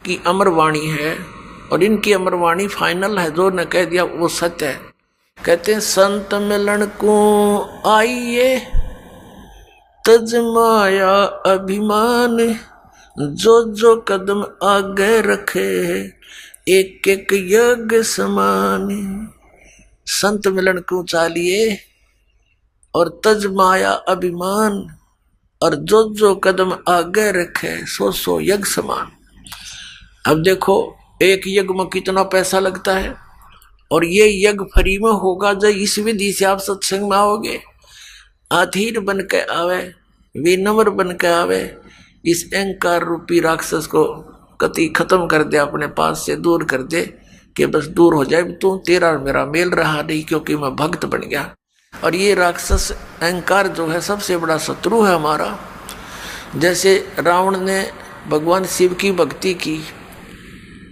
की अमर वाणी है और इनकी अमर वाणी फाइनल है, जो ने कह दिया वो सत्य है। कहते हैं संत मिलन को आइए तज माया अभिमान, जो जो कदम आगे रखे एक एक यज्ञ समान। संत मिलन को चालिए और तज माया अभिमान, और जो जो कदम आगे रखे सो सो यज्ञ समान। अब देखो एक यज्ञ में कितना पैसा लगता है, और ये यज्ञ फ्री में होगा जब इस विधि से आप सत्संग में आओगे। अधीर बन के आवे, विनम्र बन के आवे, इस अहंकार रूपी राक्षस को कति खत्म कर दे, अपने पास से दूर कर दे कि बस दूर हो जाए, तू तेरा मेरा मेल रहा नहीं क्योंकि मैं भक्त बन गया। और ये राक्षस अहंकार जो है सबसे बड़ा शत्रु है हमारा। जैसे रावण ने भगवान शिव की भक्ति की,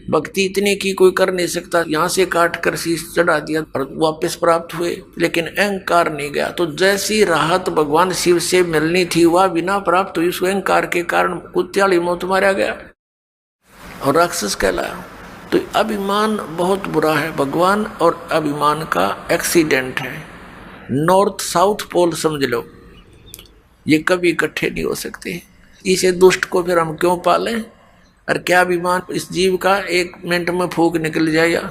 भक्ति इतनी की कोई कर नहीं सकता, यहाँ से काट कर शीश चढ़ा दिया और वापस प्राप्त हुए, लेकिन अहंकार नहीं गया। तो जैसी राहत भगवान शिव से मिलनी थी वह बिना प्राप्त हुई, उस अहंकार के कारण कुत्याली मौत मारा गया और राक्षस कहलाया। तो अभिमान बहुत बुरा है, भगवान और अभिमान का एक्सीडेंट है, नॉर्थ साउथ पोल समझ लो, ये कभी इकट्ठे नहीं हो सकते। इसे दुष्ट को फिर हम क्यों पालें? और क्या अभिमान इस जीव का 1 मिनट में फूक निकल जाएगा,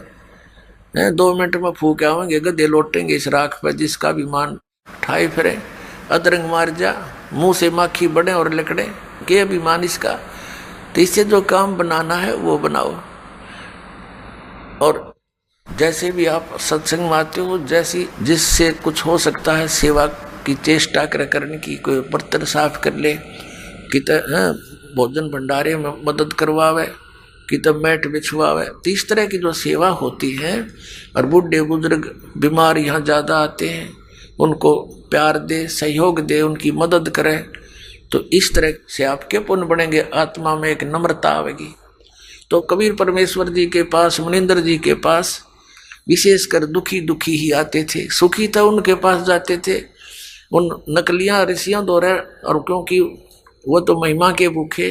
2 मिनट में फूक आवेंगे, गधे लौटेंगे इस राख पर जिसका अभिमान ठाए फिरे, अदरंग मार जा, मुंह से माखी बढ़े और लकड़े, के अभिमान इसका। तो इससे जो काम बनाना है वो बनाओ। और जैसे भी आप सत्संग में आते हो, जैसी जिससे कुछ हो सकता है सेवा की चेष्टा करने की, कोई बर्तन साफ कर ले, कि भोजन भंडारे में मदद करवावे, कि तब मैट बिछवावे। तो इस तरह की जो सेवा होती है, और बूढ़े बुजुर्ग बीमार यहाँ ज़्यादा आते हैं, उनको प्यार दे, सहयोग दे, उनकी मदद करे, तो इस तरह से आपके पुण्य बढ़ेंगे, आत्मा में एक नम्रता आवेगी। तो कबीर परमेश्वर जी के पास, मुनिंदर जी के पास विशेषकर दुखी दुखी ही आते थे, सुखी था उनके पास जाते थे, उन नकलियाँ ऋषियों द्वारा। और क्योंकि वो तो महिमा के भूखे,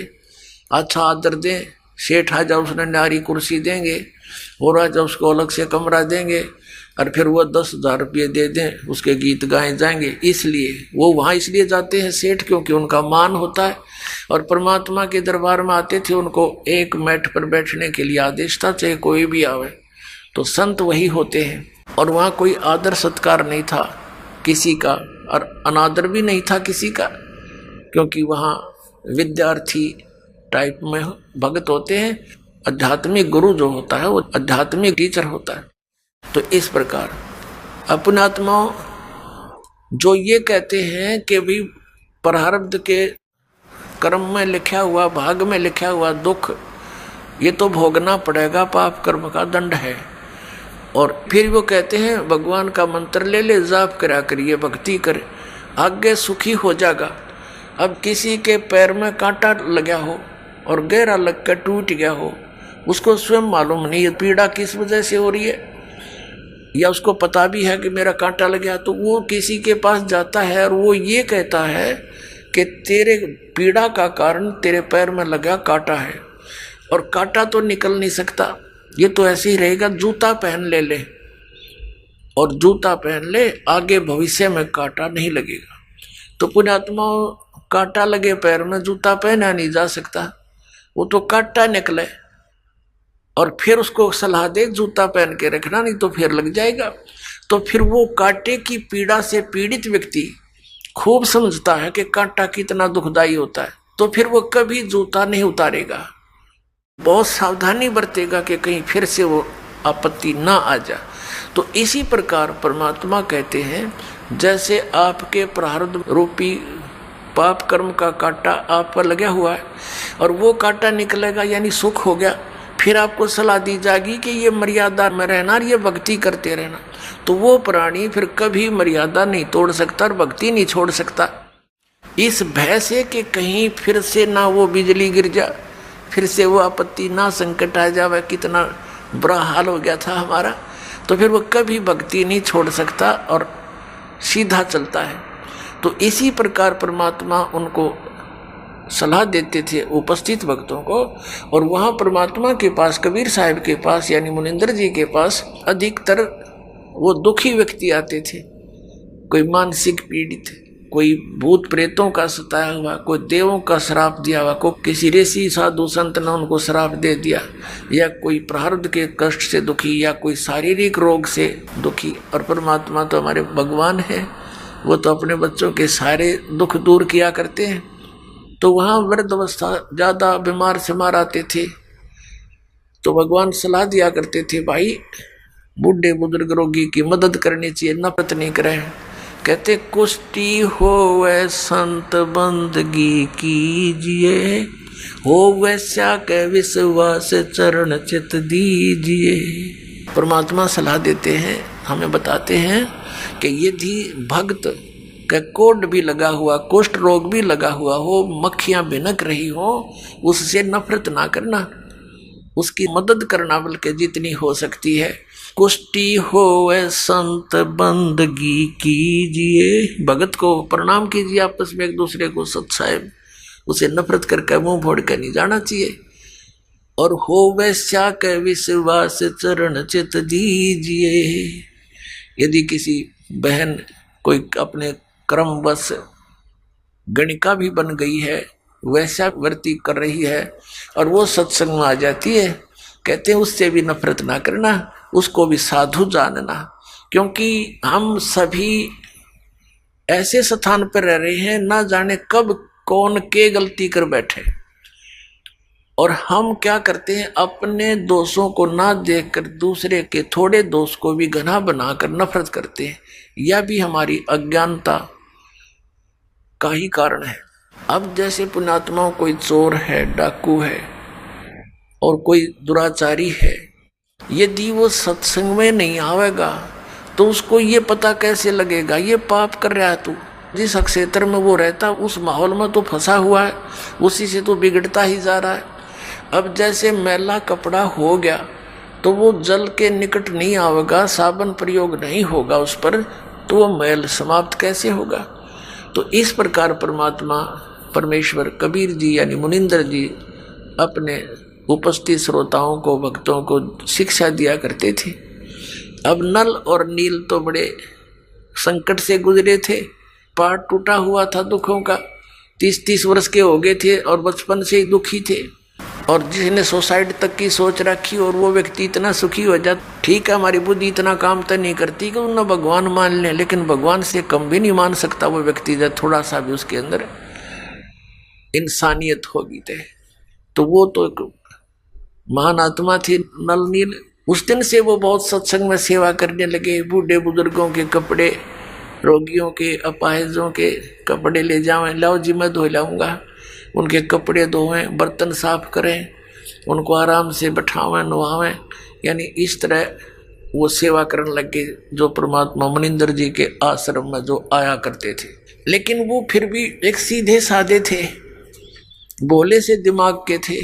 अच्छा आदर दें, सेठ आ जाओ उसने न्यारी कुर्सी देंगे, हो रहा जब उसको अलग से कमरा देंगे, और फिर वो 10,000 रुपये दे दें, उसके गीत गाए जाएंगे। इसलिए वो वहाँ इसलिए जाते हैं सेठ, क्योंकि उनका मान होता है। और परमात्मा के दरबार में आते थे, उनको एक मैट पर बैठने के लिए आदेश था, चाहे कोई भी आवे। तो संत वही होते हैं। और वहाँ कोई आदर सत्कार नहीं था किसी का, और अनादर भी नहीं था किसी का, क्योंकि वहाँ विद्यार्थी टाइप में भक्त होते हैं। आध्यात्मिक गुरु जो होता है वो आध्यात्मिक टीचर होता है। तो इस प्रकार अपने आत्माओं जो ये कहते हैं कि भी प्रारब्ध के कर्म में लिखा हुआ, भाग में लिखा हुआ दुख ये तो भोगना पड़ेगा, पाप कर्म का दंड है। और फिर वो कहते हैं भगवान का मंत्र ले ले, जाप करा करिए, भक्ति करे, आगे सुखी हो जाएगा। अब किसी के पैर में कांटा लगा हो और गहरा लग कर टूट गया हो, उसको स्वयं मालूम नहीं है पीड़ा किस वजह से हो रही है, या उसको पता भी है कि मेरा कांटा लग गया, तो वो किसी के पास जाता है और वो ये कहता है कि तेरे पीड़ा का कारण तेरे पैर में लगा कांटा है, और कांटा तो निकल नहीं सकता, ये तो ऐसे ही रहेगा। जूता पहन ले, और जूता पहन ले, आगे भविष्य में कांटा नहीं लगेगा। तो पुण्यात्मा कांटा लगे पैर में, जूता पहना नहीं जा सकता, वो तो कांटा निकले, और फिर उसको सलाह दे जूता पहन के रखना, नहीं तो फिर लग जाएगा। तो फिर वो कांटे की पीड़ा से पीड़ित व्यक्ति खूब समझता है कि कांटा कितना दुखदाई होता है, तो फिर वो कभी जूता नहीं उतारेगा, बहुत सावधानी बरतेगा कि कहीं फिर से वो आपत्ति ना आ जाए। तो इसी प्रकार परमात्मा कहते हैं, जैसे आपके प्रारब्ध रूपी पाप कर्म का कांटा आप पर लगा हुआ है, और वो कांटा निकलेगा यानी सुख हो गया, फिर आपको सलाह दी जाएगी कि ये मर्यादा में रहना और ये भक्ति करते रहना। तो वो प्राणी फिर कभी मर्यादा नहीं तोड़ सकता और भक्ति नहीं छोड़ सकता, इस भय से कि कहीं फिर से ना वो बिजली गिर जा, फिर से वो आपत्ति ना संकट आ जाए, कितना बुरा हाल हो गया था हमारा। तो फिर वो कभी भक्ति नहीं छोड़ सकता और सीधा चलता है। तो इसी प्रकार परमात्मा उनको सलाह देते थे उपस्थित भक्तों को। और वहाँ परमात्मा के पास, कबीर साहब के पास यानी मुनिंदर जी के पास अधिकतर वो दुखी व्यक्ति आते थे। कोई मानसिक पीड़ित, कोई भूत प्रेतों का सताया हुआ, कोई देवों का श्राप दिया हुआ, कोई किसी ऋषि साधु संत ने उनको श्राप दे दिया, या कोई प्रारब्ध के कष्ट से दुखी, या कोई शारीरिक रोग से दुखी। और परमात्मा तो हमारे भगवान है, वो तो अपने बच्चों के सारे दुख दूर किया करते हैं। तो वहाँ वृद्ध अवस्था ज़्यादा बीमार सिमार आते थे तो भगवान सलाह दिया करते थे, भाई बूढ़े बुजुर्ग रोगी की मदद करनी चाहिए, नफरत नहीं करें। कहते कुष्टी होवे संत बंदगी कीजिए, हो वैसा के विश्वास चरण चित दीजिए। परमात्मा सलाह देते हैं, हमें बताते हैं कि यदि भक्त का कोढ़ भी लगा हुआ, कुष्ठ रोग भी लगा हुआ हो, मक्खियां भिनक रही हो, उससे नफरत ना करना, उसकी मदद करना बल्कि जितनी हो सकती है। कुष्टी होवे संत बंदगी कीजिए, भगत को प्रणाम कीजिए, आपस में एक दूसरे को सत्साहेब, उसे नफरत करके मुंह फोड़ कर नहीं जाना चाहिए। और होवे स्या के विश्वास चरण चित दीजिए। यदि किसी बहन कोई अपने क्रमवश गणिका भी बन गई है, वैसा वर्ती कर रही है, और वो सत्संग में आ जाती है, कहते हैं उससे भी नफरत ना करना, उसको भी साधु जानना। क्योंकि हम सभी ऐसे स्थान पर रह रहे हैं, ना जाने कब कौन के गलती कर बैठे, और हम क्या करते हैं, अपने दोषों को ना देखकर दूसरे के थोड़े दोष को भी घना बनाकर नफरत करते हैं। यह भी हमारी अज्ञानता का ही कारण है। अब जैसे पुण्यात्माओं, कोई चोर है, डाकू है और कोई दुराचारी है, यदि वो सत्संग में नहीं आवेगा तो उसको ये पता कैसे लगेगा ये पाप कर रहा है तू। जिस क्षेत्र में वो रहता उस माहौल में तो फंसा हुआ है, उसी से तो बिगड़ता ही जा रहा है। अब जैसे मैला कपड़ा हो गया तो वो जल के निकट नहीं आवेगा, साबुन प्रयोग नहीं होगा उस पर, तो वो मैल समाप्त कैसे होगा। तो इस प्रकार परमात्मा परमेश्वर कबीर जी यानी मुनिंदर जी अपने उपस्थित श्रोताओं को, भक्तों को शिक्षा दिया करते थे। अब नल और नील तो बड़े संकट से गुजरे थे, पार्ट टूटा हुआ था दुखों का, 30-30 वर्ष के हो गए थे और बचपन से ही दुखी थे। और जिसने सुसाइड तक की सोच रखी और वो व्यक्ति इतना सुखी हो जाता, ठीक है हमारी बुद्धि इतना काम तो नहीं करती कि उन्हें भगवान मान लें, लेकिन भगवान से कम भी नहीं मान सकता वो व्यक्ति जब थोड़ा सा भी उसके अंदर इंसानियत होगी। तो वो तो एक महान आत्मा थी नल नील। उस दिन से वो बहुत सत्संग में सेवा करने लगे। बूढ़े बुजुर्गों के कपड़े, रोगियों के, अपाहिजों के कपड़े ले जावें, लाओ जी मैं धो लाऊंगा, उनके कपड़े धोवें, बर्तन साफ करें, उनको आराम से बैठावें, नवावें। यानी इस तरह वो सेवा करने लगे जो परमात्मा मुनिंदर जी के आश्रम में जो आया करते थे। लेकिन वो फिर भी एक सीधे साधे थे, भोले से दिमाग के थे।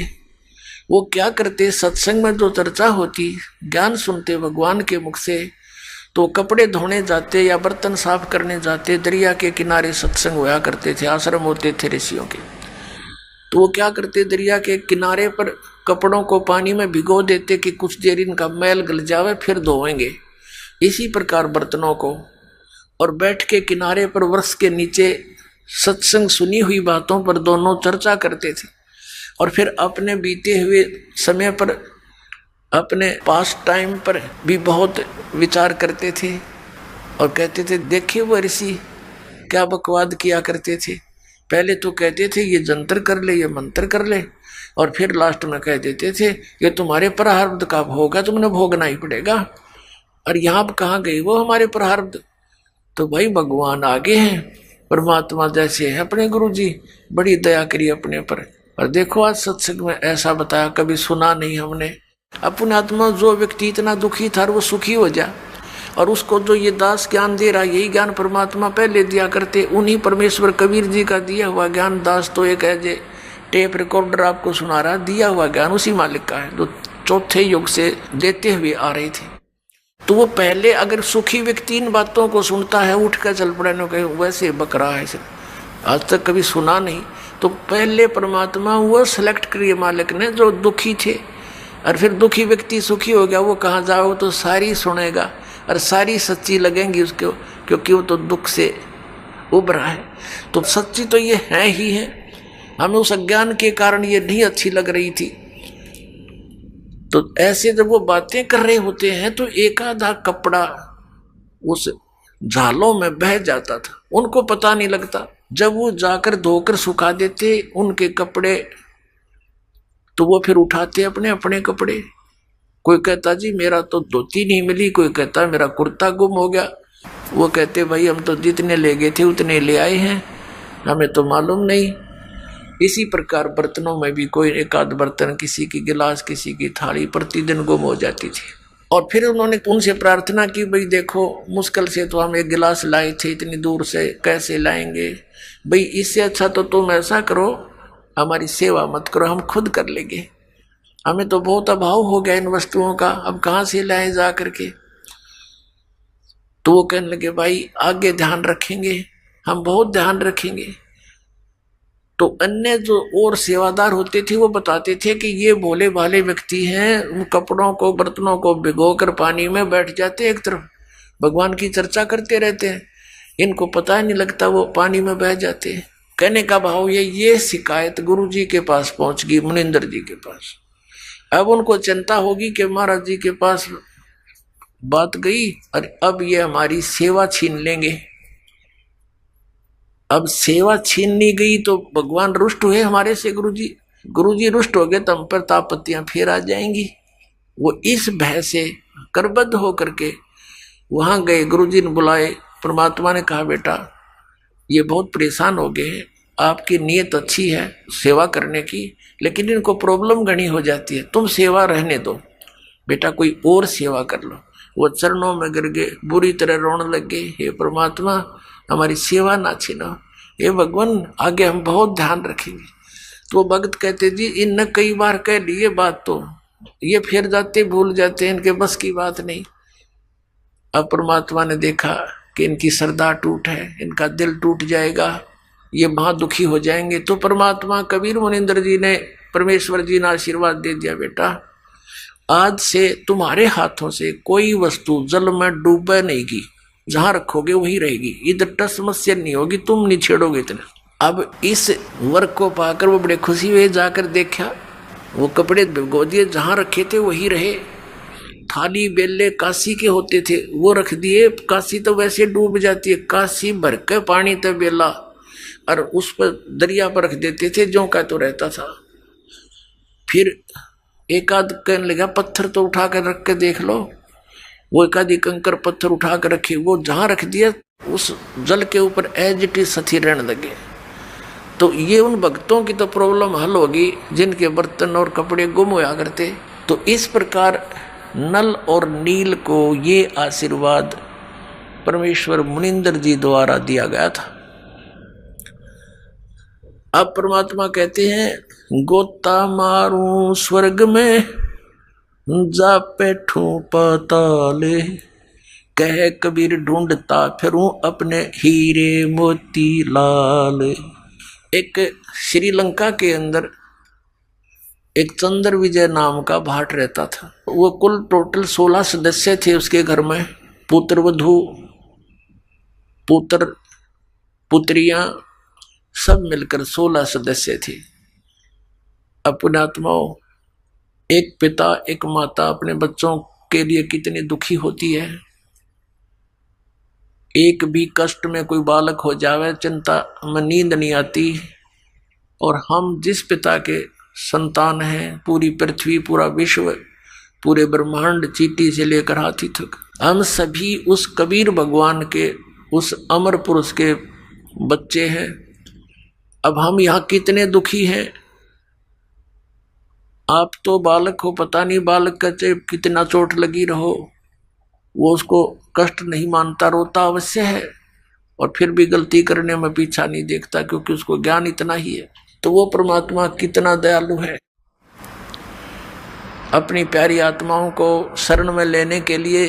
वो क्या करते, सत्संग में जो चर्चा होती, ज्ञान सुनते भगवान के मुख से, तो कपड़े धोने जाते या बर्तन साफ करने जाते, दरिया के किनारे सत्संग होया करते थे, आश्रम होते थे ऋषियों के। तो वो क्या करते, दरिया के किनारे पर कपड़ों को पानी में भिगो देते कि कुछ देर इनका मैल गल जावे फिर धोएंगे। इसी प्रकार बर्तनों को, और बैठ के किनारे पर वृक्ष के नीचे सत्संग सुनी हुई बातों पर दोनों चर्चा करते थे। और फिर अपने बीते हुए समय पर, अपने पास टाइम पर भी बहुत विचार करते थे और कहते थे देखिए वो ऋषि क्या बकवाद किया करते थे। पहले तो कहते थे ये जंतर कर ले, ये मंत्र कर ले, और फिर लास्ट में कह देते थे ये तुम्हारे प्रारब्ध का भोग है, तुमने भोगना ही पड़ेगा। और यहाँ कहाँ गई वो हमारे प्रारब्ध। तो भाई भगवान आगे हैं, परमात्मा जैसे हैं अपने गुरु जी, बड़ी दया करी अपने पर। और देखो आज सत्संग में ऐसा बताया, कभी सुना नहीं हमने। अपने आत्मा जो व्यक्ति इतना दुखी था वो सुखी हो जा, और उसको जो ये दास ज्ञान दे रहा, यही ज्ञान परमात्मा पहले दिया करते। उन्हीं परमेश्वर कबीर जी का दिया हुआ ज्ञान, दास तो एक है जे टेप रिकॉर्डर आपको सुना रहा, दिया हुआ ज्ञान उसी मालिक का है जो चौथे युग से देते हुए आ रहे थे। तो वो पहले अगर सुखी व्यक्ति इन बातों को सुनता है, उठ कर चल पड़े, वैसे बक रहा है। आज तक कभी सुना नहीं। तो पहले परमात्मा वो सेलेक्ट करिए मालिक ने जो दुखी थे, और फिर दुखी व्यक्ति सुखी हो गया, वो कहाँ जाओ तो सारी सुनेगा और सारी सच्ची लगेंगी उसको, क्योंकि वो तो दुख से उभरा है। तो सच्ची तो ये है ही है, हमें उस अज्ञान के कारण ये नहीं अच्छी लग रही थी। तो ऐसे जब वो बातें कर रहे होते हैं तो एक आधा कपड़ा उस झालों में बह जाता था, उनको पता नहीं लगता। जब वो जाकर धोकर सुखा देते उनके कपड़े, तो वो फिर उठाते अपने अपने कपड़े। कोई कहता जी मेरा तो धोती नहीं मिली, कोई कहता मेरा कुर्ता गुम हो गया। वो कहते भाई हम तो जितने ले गए थे उतने ले आए हैं, हमें तो मालूम नहीं। इसी प्रकार बर्तनों में भी कोई एक आध बर्तन, किसी की गिलास, किसी की थाली प्रतिदिन गुम हो जाती थी। और फिर उन्होंने उनसे प्रार्थना की, भाई देखो मुश्किल से तो हम एक गिलास लाए थे, इतनी दूर से कैसे लाएंगे, भाई इससे अच्छा तो तुम ऐसा करो हमारी सेवा मत करो, हम खुद कर लेंगे, हमें तो बहुत अभाव हो गया इन वस्तुओं का, अब कहाँ से लाए जा करके। तो वो कहने लगे भाई आगे ध्यान रखेंगे, हम बहुत ध्यान रखेंगे। तो अन्य जो और सेवादार होते थे वो बताते थे कि ये भोले भाले व्यक्ति हैं, उन कपड़ों को बर्तनों को भिगोकर पानी में बैठ जाते एक तरफ, भगवान की चर्चा करते रहते हैं, इनको पता नहीं लगता वो पानी में बह जाते हैं। कहने का भाव ये शिकायत गुरु जी के पास पहुंच गई, मुनिंदर जी के पास। अब उनको चिंता होगी कि महाराज जी के पास बात गई और अब ये हमारी सेवा छीन लेंगे। अब सेवा छीननी गई तो भगवान रुष्ट हुए हमारे से, गुरु जी रुष्ट हो गए तो हम पर तापत्तियां फिर आ जाएंगी। वो इस भय से करबद्ध होकर के वहां गए, गुरु जी ने बुलाए। परमात्मा ने कहा बेटा ये बहुत परेशान हो गए हैं, आपकी नीयत अच्छी है सेवा करने की, लेकिन इनको प्रॉब्लम घनी हो जाती है, तुम सेवा रहने दो बेटा, कोई और सेवा कर लो। वो चरणों में गिर गए, बुरी तरह रोने लग गए, हे परमात्मा हमारी सेवा ना छीनो, हे भगवान आगे हम बहुत ध्यान रखेंगे। तो भक्त कहते जी इन कई बार कह लिए बात, तो ये फिर जाते भूल जाते हैं, इनके बस की बात नहीं। अब परमात्मा ने देखा कि इनकी श्रद्धा टूट है, इनका दिल टूट जाएगा, ये महादुखी हो जाएंगे। तो परमात्मा कबीर मुनिंदर जी ने, परमेश्वर जी ने आशीर्वाद दे दिया, बेटा आज से तुम्हारे हाथों से कोई वस्तु जल में डूबे नहीं की, जहां रखोगे वही रहेगी, इधर टस समस्या नहीं होगी, तुम नहीं छेड़ोगे इतना। अब इस वर्क को पाकर वो बड़े खुशी हुए, जाकर देखा वो कपड़े भिगो दिए, जहां रखे थे वही रहे। थाली बेले काशी के होते थे वो रख दिए, काशी तो वैसे डूब जाती है, काशी भर के पानी तो बेला, और उस पर दरिया पर रख देते थे, जो का तो रहता था। फिर एक आध कहने लगा पत्थर तो उठा कर रख के देख लो, वो एक आधी कंकर पत्थर उठा कर रखे, वो जहां रख दिया उस जल के ऊपर एज इट इज सती रहने लगे। तो ये उन भक्तों की तो प्रॉब्लम हल होगी जिनके बर्तन और कपड़े गुम होया करते। तो इस प्रकार नल और नील को ये आशीर्वाद परमेश्वर मुनिंदर जी द्वारा दिया गया था। अब परमात्मा कहते हैं गोता मारूं स्वर्ग में जा बैठूं पाताले, कह कबीर ढूंढता फिरूं अपने हीरे मोती लाल। एक श्रीलंका के अंदर एक चंद्र विजय नाम का भाट रहता था, वो कुल टोटल 16 सदस्य थे उसके घर में, पुत्र वधू पुत्र पुत्रियां सब मिलकर 16 सदस्य थे। अपने आत्माओं, एक पिता एक माता अपने बच्चों के लिए कितनी दुखी होती है। एक भी कष्ट में कोई बालक हो जावे चिंता में नींद नहीं आती। और हम जिस पिता के संतान हैं, पूरी पृथ्वी पूरा विश्व पूरे ब्रह्मांड चींटी से लेकर हाथी तक, हम सभी उस कबीर भगवान के उस अमर पुरुष के बच्चे हैं। अब हम यहाँ कितने दुखी हैं। आप तो बालक हो, पता नहीं बालक का कितना चोट लगी रहो, वो उसको कष्ट नहीं मानता, रोता अवश्य है, और फिर भी गलती करने में पीछा नहीं देखता, क्योंकि उसको ज्ञान इतना ही है। तो वो परमात्मा कितना दयालु है। अपनी प्यारी आत्माओं को शरण में लेने के लिए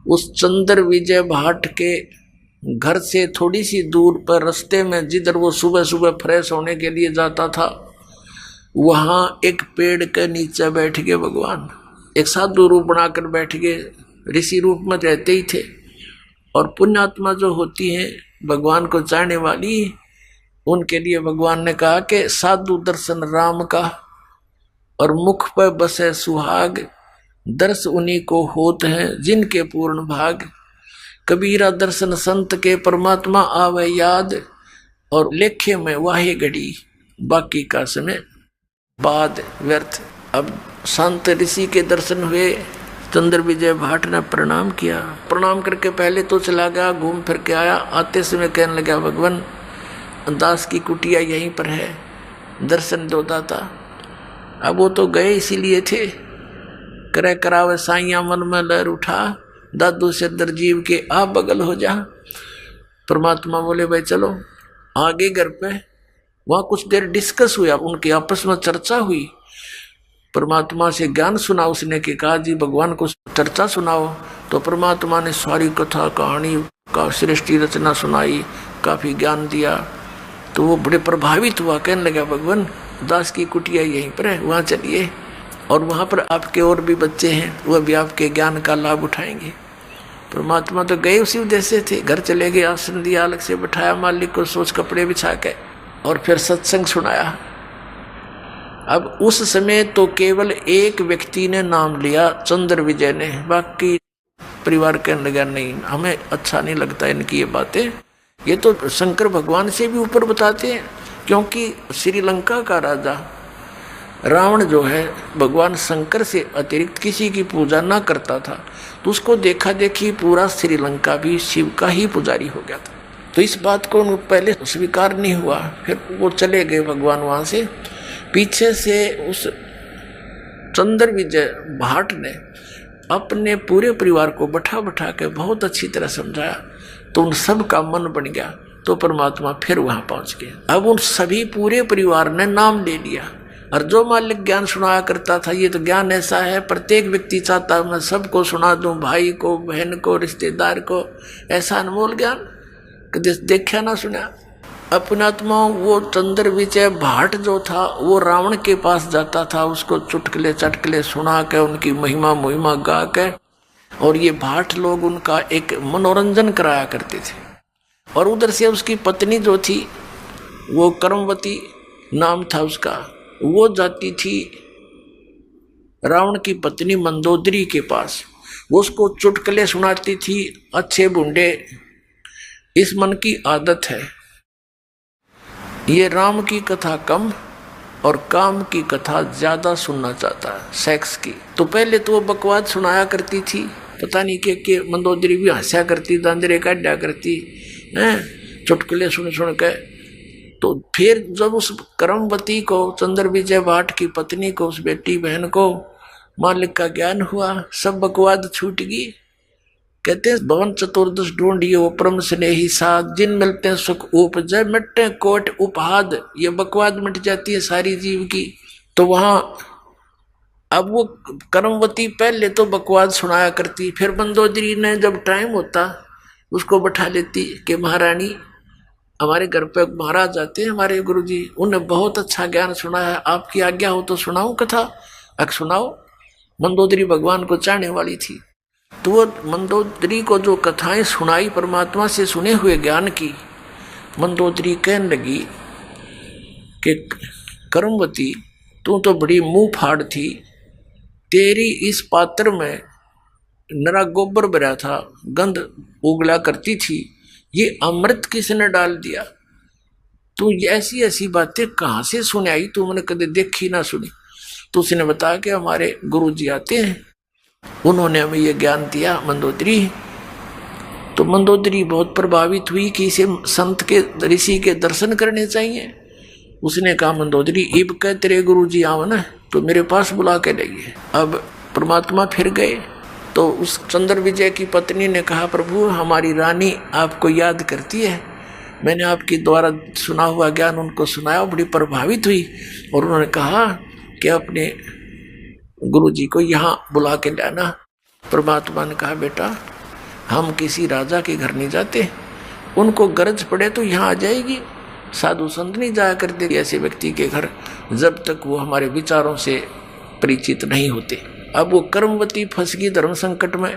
उस चंद्र विजय भाट के घर से थोड़ी सी दूर पर रास्ते में जिधर वो सुबह सुबह फ्रेश होने के लिए जाता था, वहां एक पेड़ के नीचे बैठ गए भगवान। एक साधु रूप बनाकर बैठ गए, ऋषि रूप में रहते ही थे। और पुण्यात्मा जो होती हैं भगवान को चाहने वाली, उनके लिए भगवान ने कहा कि साधु दर्शन राम का और मुख पर बसे सुहाग, दर्श उन्हीं को होत हैं जिनके पूर्ण भाग। कबीरा दर्शन संत के परमात्मा आवे याद, और लेखे में वाहे घड़ी बाकी का समय बाद व्यर्थ। अब संत ऋषि के दर्शन हुए। चंद्र विजय भाट ने प्रणाम किया। प्रणाम करके पहले तो चला गया, घूम फिर के आया। आते समय कहने लगा, भगवान दास की कुटिया यहीं पर है, दर्शन दो दाता। अब वो तो गए इसीलिए थे। करे करावे साइया मन में लहर उठा, दादू से दरजीव के आप बगल हो जा। परमात्मा बोले, भाई चलो आगे घर पे। वहां कुछ देर डिस्कस हुआ, उनके आपस में चर्चा हुई। परमात्मा से ज्ञान सुना उसने, कि कहा जी भगवान को चर्चा सुनाओ। तो परमात्मा ने सारी कथा कहानी का सृष्टि रचना सुनाई, काफी ज्ञान दिया। तो वो बड़े प्रभावित हुआ, कहने लगा, भगवान दास की कुटिया यहीं पर है, वहां चलिए। और वहां पर आपके और भी बच्चे हैं, वह भी आपके ज्ञान का लाभ उठाएंगे। परमात्मा तो गए उसी उद्देश्य से, घर चले गए, आसन दिया, अलग से बैठाया मालिक को, सोच कपड़े बिछा के, और फिर सत्संग सुनाया। अब उस समय तो केवल एक व्यक्ति ने नाम लिया, चंद्र विजय ने। बाकी परिवार कहने लगा, नहीं हमें अच्छा नहीं लगता इनकी ये बातें, ये तो शंकर भगवान से भी ऊपर बताते हैं। क्योंकि श्रीलंका का राजा रावण जो है, भगवान शंकर से अतिरिक्त किसी की पूजा ना करता था। तो उसको देखा देखी पूरा श्रीलंका भी शिव का ही पुजारी हो गया था। तो इस बात को पहले स्वीकार नहीं हुआ। फिर वो चले गए भगवान वहां से। पीछे से उस चंद्र विजय भाट ने अपने पूरे परिवार को बैठा बैठा के बहुत अच्छी तरह समझाया। तो उन सब का मन बन गया। तो परमात्मा फिर वहां पहुंच गए। अब उन सभी पूरे परिवार ने नाम ले लिया। और जो मालिक ज्ञान सुनाया करता था, ये तो ज्ञान ऐसा है, प्रत्येक व्यक्ति चाहता मैं सबको सुना दूं, भाई को, बहन को, रिश्तेदार को। ऐसा अनमोल ज्ञान कभी देखा ना सुना। अपनात्मा वो चंद्र विजय भाट जो था, वो रावण के पास जाता था, उसको चुटकले चटकले सुना के, उनकी महिमा मुहिमा गा के, और ये भाट लोग उनका एक मनोरंजन कराया करते थे। और उधर से उसकी पत्नी जो थी, वो कर्मवती नाम था उसका, वो जाती थी रावण की पत्नी मंदोदरी के पास। वो उसको चुटकुले सुनाती थी, अच्छे बुंडे। इस मन की आदत है, ये राम की कथा कम और काम की कथा ज्यादा सुनना चाहता है, सेक्स की। तो पहले तो वो बकवाद सुनाया करती थी, पता नहीं के मंदोदरी भी हंसा करती, दांदरे काटा करती हैं चुटकुले सुन सुन के। तो फिर जब उस कर्मवती को, चंद्र विजय भाट की पत्नी को, उस बेटी बहन को मालिक का ज्ञान हुआ, सब बकवाद छूट गई। कहते हैं भवन चतुर्दश ढूंढियो परम स्नेही साध, जिन मिलते हैं सुख उपजय मिटते कोट उपहाद। ये बकवाद मिट जाती है सारी जीव की। तो वहां अब वो कर्मवती पहले तो बकवाद सुनाया करती, फिर मंदोदरी ने जब टाइम होता उसको बैठा लेती कि महारानी हमारे घर पे महाराज आते हैं, हमारे गुरुजी, उन्हें बहुत अच्छा ज्ञान सुना है, आपकी आज्ञा हो तो सुनाऊं कथा। अक सुनाओ। मंदोदरी भगवान को चाहने वाली थी। तो वो मंदोदरी को जो कथाएं सुनाई परमात्मा से सुने हुए ज्ञान की, मंदोदरी कहने लगी कि कर्मवती तू तो बड़ी मुंह फाड़ थी, तेरी इस पात्र में नरा गोबर भरा था, गंध उगला करती थी, ये अमृत किसने डाल दिया? तू ऐसी ऐसी बातें कहाँ से सुने आई, तू मैंने कभी देखी ना सुनी। तो उसने बताया कि हमारे गुरुजी आते हैं, उन्होंने हमें ये ज्ञान दिया मंदोदरी। तो मंदोदरी बहुत प्रभावित हुई कि इसे संत के, ऋषि के दर्शन करने चाहिए। उसने कहा मंदोदरी इब कह तेरे गुरुजी आओ ना, तो मेरे पास बुला के लाइए। अब परमात्मा फिर गए। तो उस चंद्र विजय की पत्नी ने कहा प्रभु हमारी रानी आपको याद करती है, मैंने आपके द्वारा सुना हुआ ज्ञान उनको सुनाया, बड़ी प्रभावित हुई। और उन्होंने कहा कि अपने गुरुजी को यहाँ बुला के लाना। परमात्मा ने कहा बेटा हम किसी राजा के घर नहीं जाते, उनको गरज पड़े तो यहाँ आ जाएगी। साधु संत नहीं जाया करते ऐसे व्यक्ति के घर जब तक वो हमारे विचारों से परिचित नहीं होते। अब वो कर्मवती फंस गई धर्म संकट में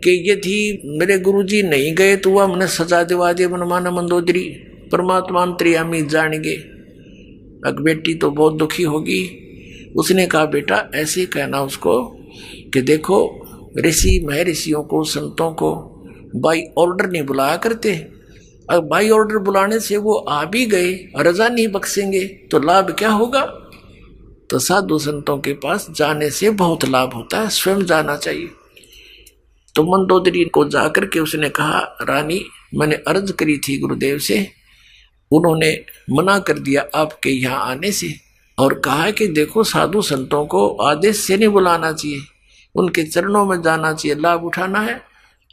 कि ये थी मेरे गुरुजी नहीं गए तो वह हमने सजा दिवा दिया मनमाना मंदोदरी, परमात्मा अंतर्यामी जानेंगे। अब बेटी तो बहुत दुखी होगी। उसने कहा बेटा ऐसे कहना उसको कि देखो ऋषि महर्षियों को संतों को बाई ऑर्डर नहीं बुलाया करते। अब बाई ऑर्डर बुलाने से वो आ भी गए रजा नहीं बख्शेंगे तो लाभ क्या होगा। तो साधु संतों के पास जाने से बहुत लाभ होता है, स्वयं जाना चाहिए। तो मंदोदरी को जाकर के उसने कहा रानी मैंने अर्ज करी थी गुरुदेव से, उन्होंने मना कर दिया आपके यहाँ आने से और कहा कि देखो साधु संतों को आदेश से नहीं बुलाना चाहिए, उनके चरणों में जाना चाहिए, लाभ उठाना है।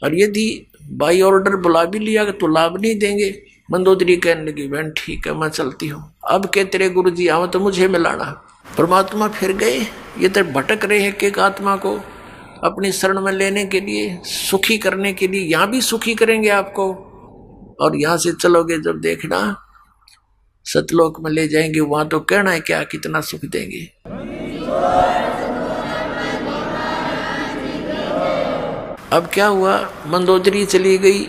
और यदि बाई ऑर्डर बुला भी लिया तो लाभ नहीं देंगे। मंदोदरी कहने लगी बहन ठीक है मैं चलती हूँ, अब के तेरे गुरु जी आओ तो मुझे मिलाना। परमात्मा फिर गए, ये तो भटक रहे हैं एक आत्मा को अपनी शरण में लेने के लिए, सुखी करने के लिए। यहाँ भी सुखी करेंगे आपको और यहाँ से चलोगे जब देखना सतलोक में ले जाएंगे, वहां तो कहना है क्या कितना सुख देंगे। अब क्या हुआ, मंदोदरी चली गई,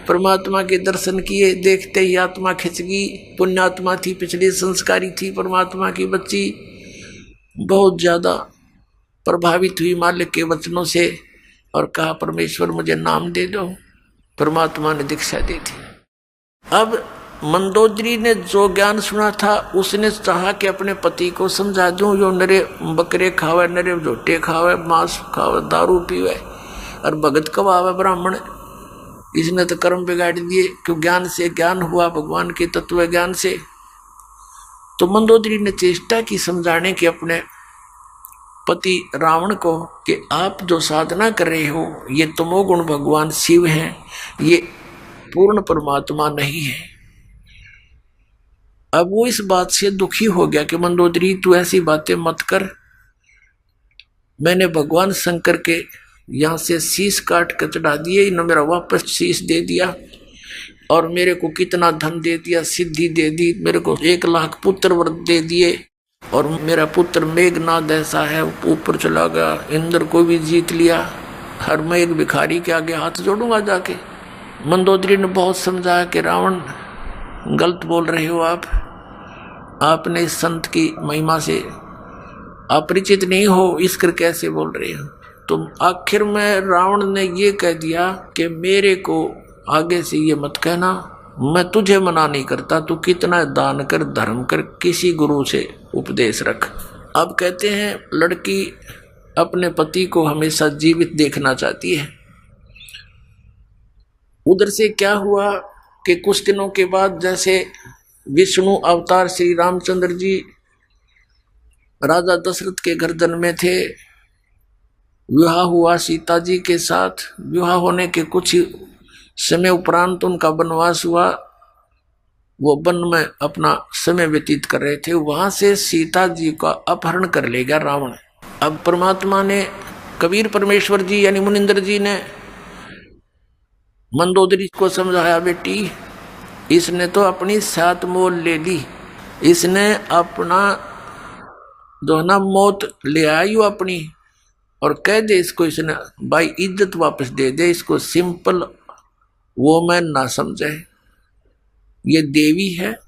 परमात्मा के दर्शन किए, देखते ही आत्मा खिंच गई। पुण्यात्मा थी, पिछली संस्कारी थी, परमात्मा की बच्ची, बहुत ज्यादा प्रभावित हुई मालिक के वचनों से और कहा परमेश्वर मुझे नाम दे दो। परमात्मा ने दीक्षा दी थी। अब मंदोदरी ने जो ज्ञान सुना था उसने चाहा कि अपने पति को समझा दूं, जो नरे बकरे खावे, नरे झोटे खावे, मांस खावे, दारू पीवे और भगत कवावे ब्राह्मण, इसने तो कर्म बिगाड़ दिए। क्यों ज्ञान से ज्ञान हुआ, भगवान के तत्व ज्ञान से। तो मंदोदरी ने चेष्टा की समझाने की अपने पति रावण को कि आप जो साधना कर रहे हो ये तमोगुण भगवान शिव हैं, ये पूर्ण परमात्मा नहीं है। अब वो इस बात से दुखी हो गया कि मंदोदरी तू ऐसी बातें मत कर, मैंने भगवान शंकर के यहाँ से शीश काट कर चढ़ा दिए, इन्होंने मेरा वापस शीश दे दिया और मेरे को कितना धन दे दिया, सिद्धि दे दी, मेरे को 1 लाख पुत्र व्रत दे दिए और मेरा पुत्र मेघनाद ऐसा है ऊपर चला गया, इंद्र को भी जीत लिया, हर मैं एक भिखारी के आगे हाथ जोड़ूंगा जाके। मंदोदरी ने बहुत समझाया कि रावण गलत बोल रहे हो आपने इस संत की महिमा से अपरिचित नहीं हो, इस कर कैसे बोल रहे हो। तो आखिर में रावण ने ये कह दिया कि मेरे को आगे से ये मत कहना, मैं तुझे मना नहीं करता, तू कितना दान कर, धर्म कर, किसी गुरु से उपदेश रख। अब कहते हैं लड़की अपने पति को हमेशा जीवित देखना चाहती है। उधर से क्या हुआ कि कुछ दिनों के बाद जैसे विष्णु अवतार श्री रामचंद्र जी राजा दशरथ के घर जन्मे थे, विवाह हुआ सीता जी के साथ। विवाह होने के कुछ समय उपरांत उनका वनवास हुआ, वो वन में अपना समय व्यतीत कर रहे थे, वहां से सीता जी का अपहरण कर ले गया रावण। अब परमात्मा ने, कबीर परमेश्वर जी यानी मुनिंद्र जी ने मंदोदरी को समझाया बेटी इसने तो अपनी सात मोल ले ली, इसने अपना जो ना मौत ले आई अपनी, और कह दे इसको इसने भाई इज्जत वापस दे दे, इसको सिंपल वो मैं ना समझे, ये देवी है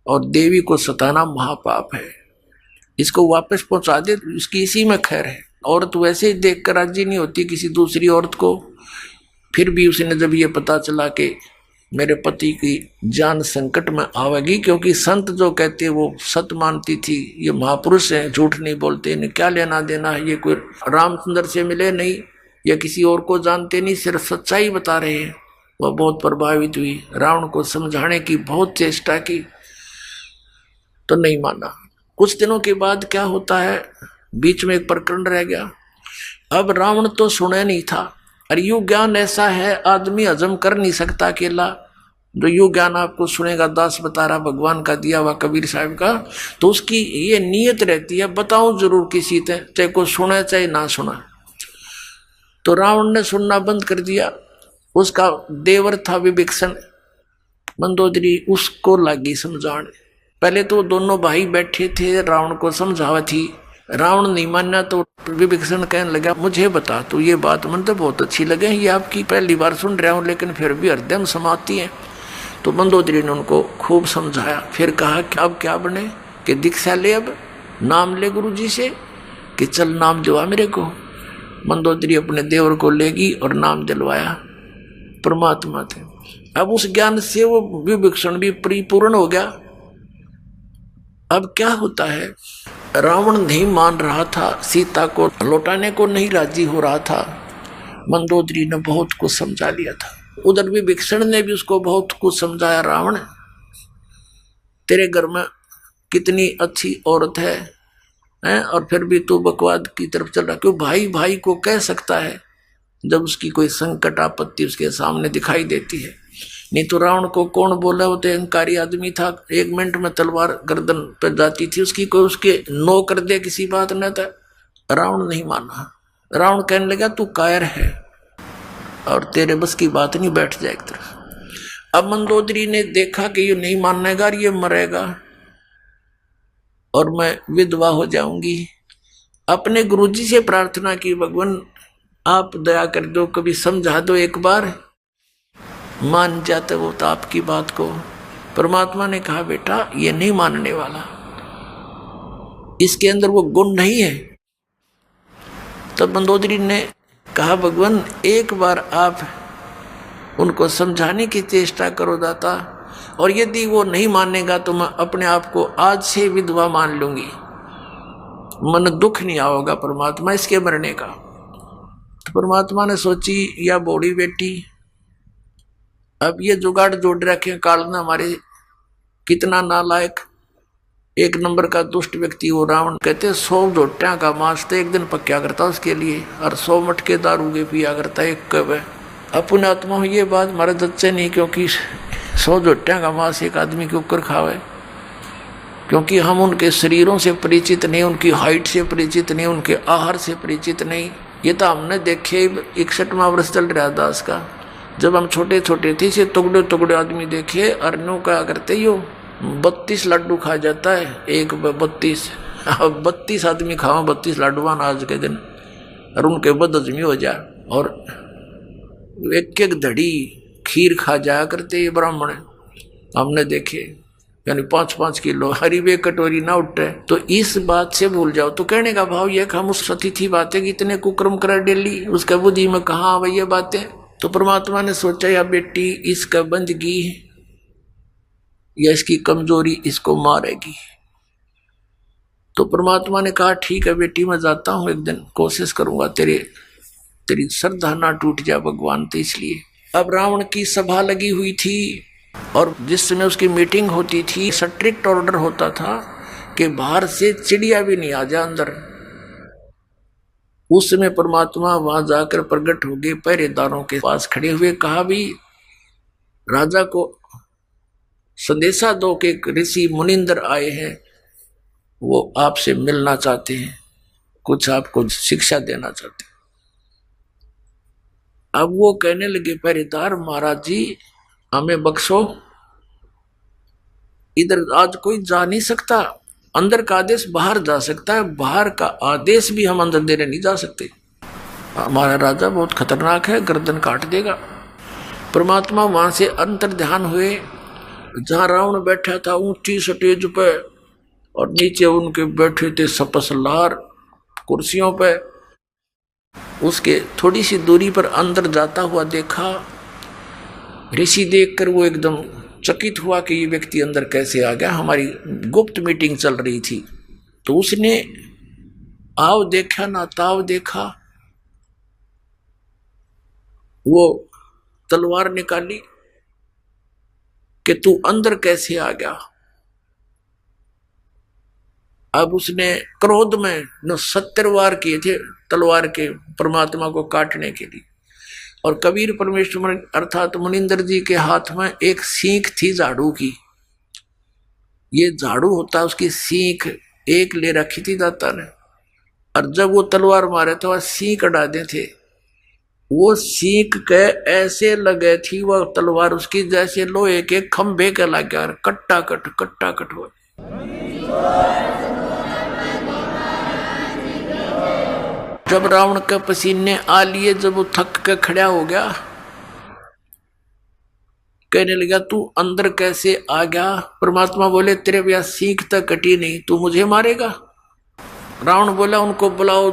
और देवी को सताना महापाप है, इसको वापस पहुंचा दे, इसकी इसी में खैर है। औरत वैसे ही देख कर राजी नहीं होती किसी दूसरी औरत को। फिर भी उसने जब ये पता चला कि मेरे पति की जान संकट में आवेगी, क्योंकि संत जो कहते वो सत्य मानती थी, ये महापुरुष हैं, झूठ नहीं बोलते, इन्हें क्या लेना देना है, ये कोई रामचंद्र से मिले नहीं या किसी और को जानते नहीं, सिर्फ सच्चाई बता रहे हैं। वह बहुत प्रभावित हुई, रावण को समझाने की बहुत चेष्टा की तो नहीं माना। कुछ दिनों के बाद क्या होता है, बीच में एक प्रकरण रह गया। अब रावण तो सुने नहीं था, और यू ज्ञान ऐसा है आदमी हजम कर नहीं सकता अकेला। जो यू ज्ञान आपको सुनेगा, दास बता रहा भगवान का दिया हुआ कबीर साहब का, तो उसकी ये नीयत रहती है बताऊं जरूर किसी से, चाहे को सुने चाहे ना सुना। तो रावण ने सुनना बंद कर दिया उसका देवर था विभीषण। मंदोदरी उसको लगी समझाने। पहले तो दोनों भाई बैठे थे, रावण को समझावा थी। रावण नहीं माना तो विभीषण कहने लगा, मुझे बता तू ये बात, मन तो बहुत अच्छी लगे, ये आपकी पहली बार सुन रहा हूँ, लेकिन फिर भी हृदय में समाती है। तो मंदोदरी ने उनको खूब समझाया। फिर कहा कि अब क्या बने, कि दीक्षा ले, अब नाम ले गुरु जी से, कि चल नाम दिलवा मेरे को। मंदोदरी अपने देवर को लेगी और नाम दिलवाया परमात्मा थे। अब उस ज्ञान से वो विभीषण भी परिपूर्ण हो गया। अब क्या होता है, रावण नहीं मान रहा था, सीता को लौटाने को नहीं राजी हो रहा था। मंदोदरी ने बहुत कुछ समझा लिया था। उधर विभीषण ने भी उसको बहुत कुछ समझाया। रावण, तेरे घर में कितनी अच्छी औरत है, और फिर भी तू बकवाद की तरफ चल रहा। क्यों भाई भाई को कह सकता है जब उसकी कोई संकट आपत्ति उसके सामने दिखाई देती है। नहीं तो रावण को कौन बोला, वो तो अहंकारी आदमी था। 1 मिनट में तलवार गर्दन पर जाती थी उसकी, कोई उसके नो कर दे किसी बात न था। रावण नहीं माना। रावण कहने लगा तू कायर है और तेरे बस की बात नहीं, बैठ जाए एक तरफ। अब मंदोदरी ने देखा कि ये नहीं मानेगा, ये मरेगा और मैं विधवा हो जाऊंगी। अपने गुरुजी से प्रार्थना की, भगवान आप दया कर दो, कभी समझा दो, एक बार मान जाते वो तो आपकी बात को। परमात्मा ने कहा बेटा ये नहीं मानने वाला, इसके अंदर वो गुण नहीं है। तब मंदोदरी ने कहा भगवान एक बार आप उनको समझाने की चेष्टा करो दाता, और यदि वो नहीं मानेगा तो मैं अपने आप को आज से विधवा मान लूंगी, मन दुख नहीं आओगा परमात्मा इसके मरने का। तो परमात्मा ने सोची या बूढ़ी बेटी, अब ये जुगाड़ जोड़ रखे कालना हमारे, कितना नालायक, 1 नंबर का दुष्ट व्यक्ति वो रावण। कहते 100 जोटियां का मांस तो एक दिन पक्या करता उसके लिए, और 100 मटके दारू के पिया करता एक कब। अपने आत्मा हो ये बात हमारे जच्चे नहीं, क्योंकि 100 जोटियां का मांस एक आदमी के ऊपर खावे, क्योंकि हम उनके शरीरों से परिचित नहीं, उनकी हाइट से परिचित नहीं, उनके आहार से परिचित नहीं। ये तो हमने देखे 61वां वर्ष चल रहा दास का। जब हम छोटे छोटे थे से टुकड़े टुकड़े आदमी देखे, अरनों का करते ही 32 लड्डू खा जाता है, एक 32 आदमी खाओ 32 लड्डुआन आज के दिन, और उनके बदहजमी हो जाए, और एक एक धड़ी खीर खा जाया करते ये ब्राह्मण हमने देखे, यानी 5-5 किलो हरी वे कटोरी ना उठे। तो इस बात से भूल जाओ। तो कहने का भाव यह कि हम उस अतिथि बातें कि इतने कुक्रम करा डेली, उसका बुद्धि में कहाँ आ ये बातें। तो परमात्मा ने सोचा या बेटी इसका बंदगी या इसकी कमजोरी इसको मारेगी। तो परमात्मा ने कहा ठीक है बेटी मैं जाता हूं, एक दिन कोशिश करूंगा तेरी श्रद्धा ना टूट जाए भगवान। तो इसलिए अब रावण की सभा लगी हुई थी, और जिस समय उसकी मीटिंग होती थी स्ट्रिक्ट ऑर्डर होता था कि बाहर से चिड़िया भी नहीं आ जाए अंदर। उस समय परमात्मा वहां जाकर प्रकट हो गए, पहरेदारों के पास खड़े हुए। कहा भी राजा को संदेशा दो कि ऋषि मुनिंदर आए हैं, वो आपसे मिलना चाहते हैं, कुछ आपको शिक्षा देना चाहते हैं। अब वो कहने लगे पहरेदार महाराज जी हमें बख्शो, इधर आज कोई जा नहीं सकता, अंदर का आदेश बाहर जा सकता है, बाहर का आदेश भी हम अंदर देने नहीं जा सकते। हमारा राजा बहुत खतरनाक है, गर्दन काट देगा। परमात्मा वहां से अंतर ध्यान हुए, जहां रावण बैठा था ऊंची स्टेज पे, और नीचे उनके बैठे थे सपसलार कुर्सियों पे। उसके थोड़ी सी दूरी पर अंदर जाता हुआ देखा ऋषि। देखकर वो एकदम चकित हुआ कि ये व्यक्ति अंदर कैसे आ गया, हमारी गुप्त मीटिंग चल रही थी। तो उसने आव देखा ना ताव देखा, वो तलवार निकाली कि तू अंदर कैसे आ गया। अब उसने क्रोध में 70 वार किए थे तलवार के परमात्मा को काटने के लिए। और कबीर परमेश्वर अर्थात मुनिंदर जी के हाथ में एक सीख थी झाड़ू की। ये झाड़ू होता है, उसकी सीख एक ले रखी थी दाता ने, और जब वो तलवार मारे तो वह सीख अड़ा दे थे। वो सीख के ऐसे लगे थी वह तलवार उसकी, जैसे लोहे के खंभे के लग गया, कट्टा कट हो। जब रावण के पसीने आ लिए, जब वो थक के खड़ा हो गया, कहने लगा तू अंदर कैसे आ गया? परमात्मा बोले तेरे ब्याह सीख तक कटी नहीं, तू मुझे मारेगा? रावण बोला उनको बुलाओ,